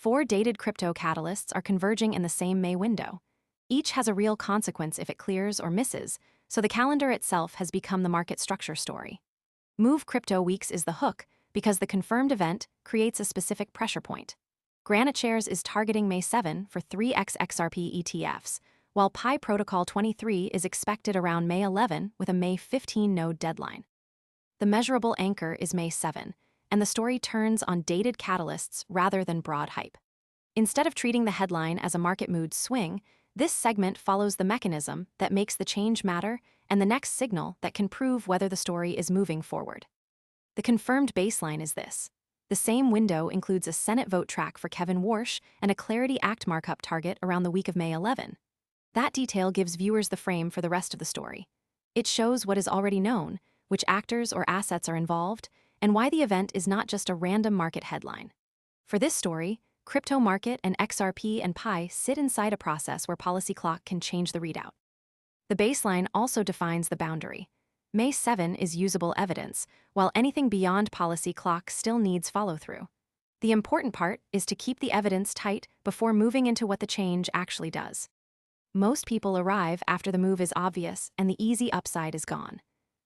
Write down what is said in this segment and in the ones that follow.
4 dated crypto catalysts are converging in the same May window. Each has a real consequence if it clears or misses, so the calendar itself has become the market structure story. Move Crypto Weeks is the hook because the confirmed event creates a specific pressure point. GraniteShares is targeting May 7 for 3x XRP ETFs, while Pi Protocol 23 is expected around May 11 with a May 15 node deadline. The measurable anchor is May 7, and the story turns on dated catalysts rather than broad hype. Instead of treating the headline as a market mood swing, this segment follows the mechanism that makes the change matter and the next signal that can prove whether the story is moving forward. The confirmed baseline is this. The same window includes a Senate vote track for Kevin Warsh and a Clarity Act markup target around the week of May 11. That detail gives viewers the frame for the rest of the story. It shows what is already known, which actors or assets are involved, and why the event is not just a random market headline. For this story, crypto market and XRP and Pi sit inside a process where policy clock can change the readout. The baseline also defines the boundary. May 7 is usable evidence, while anything beyond policy clock still needs follow-through. The important part is to keep the evidence tight before moving into what the change actually does. Most people arrive after the move is obvious and the easy upside is gone.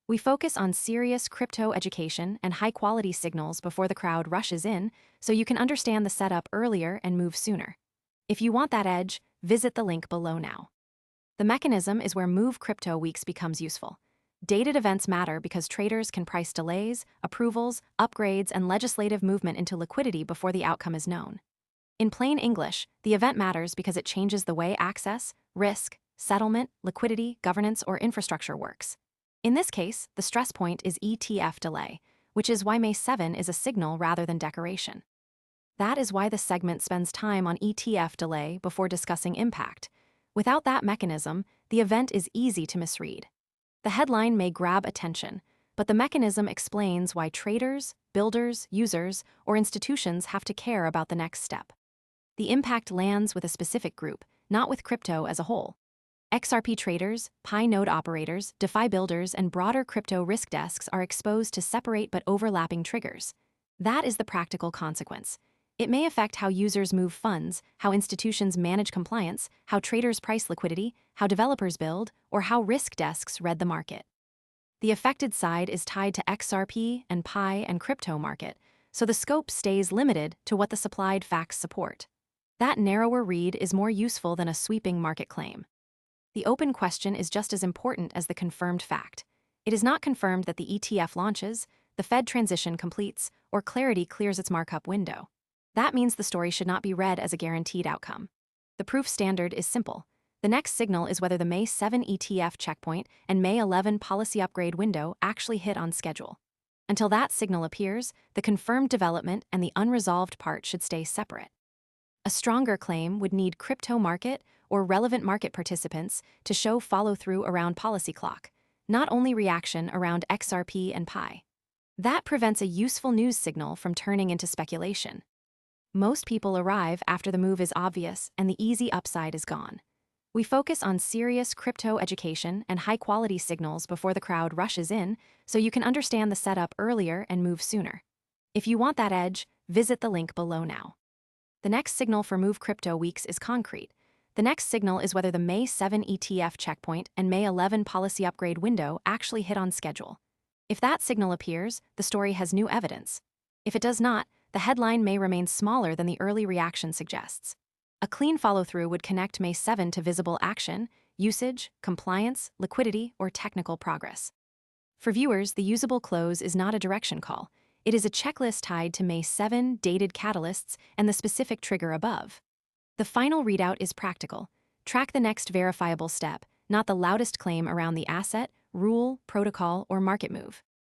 We focus on serious crypto education and high-quality signals before the crowd rushes in, so you can understand the setup earlier and move sooner. If you want that edge, visit the link below now. The mechanism is where Move Crypto Weeks becomes useful. Dated events matter because traders can price delays, approvals, upgrades, and legislative movement into liquidity before the outcome is known. In plain English, the event matters because it changes the way access, risk, settlement, liquidity, governance, or infrastructure works. In this case, the stress point is ETF delay, which is why May 7 is a signal rather than decoration. That is why the segment spends time on ETF delay before discussing impact. Without that mechanism, the event is easy to misread. The headline may grab attention, but the mechanism explains why traders, builders, users, or institutions have to care about the next step. The impact lands with a specific group, not with crypto as a whole. XRP traders, Pi node operators, DeFi builders, and broader crypto risk desks are exposed to separate but overlapping triggers. That is the practical consequence. It may affect how users move funds, how institutions manage compliance, how traders price liquidity, how developers build, or how risk desks read the market. The affected side is tied to XRP and Pi and crypto market, so the scope stays limited to what the supplied facts support. That narrower read is more useful than a sweeping market claim. The open question is just as important as the confirmed fact. It is not confirmed that the ETF launches, the Fed transition completes, or Clarity clears its markup window. That means the story should not be read as a guaranteed outcome. The proof standard is simple. The next signal is whether the May 7 ETF checkpoint and May 11 policy upgrade window actually hit on schedule. Until that signal appears, the confirmed development and the unresolved part should stay separate. A stronger claim would need crypto market or relevant market participants to show follow-through around policy clock, not only reaction around XRP and Pi. That prevents a useful news signal from turning into speculation. Most people arrive after the move is obvious and the easy upside is gone. We focus on serious crypto education and high-quality signals before the crowd rushes in, so you can understand the setup earlier and move sooner. If you want that edge, visit the link below now. The next signal for Move Crypto Weeks is concrete. The next signal is whether the May 7 ETF checkpoint and May 11 policy upgrade window actually hit on schedule. If that signal appears, the story has new evidence. If it does not, the headline may remain smaller than the early reaction suggests. A clean follow-through would connect May 7 to visible action, usage, compliance, liquidity, or technical progress. For viewers, the usable close is not a direction call. It is a checklist tied to May 7 dated catalysts and the specific trigger above. The final readout is practical. Track the next verifiable step, not the loudest claim around the asset, rule, protocol, or market move.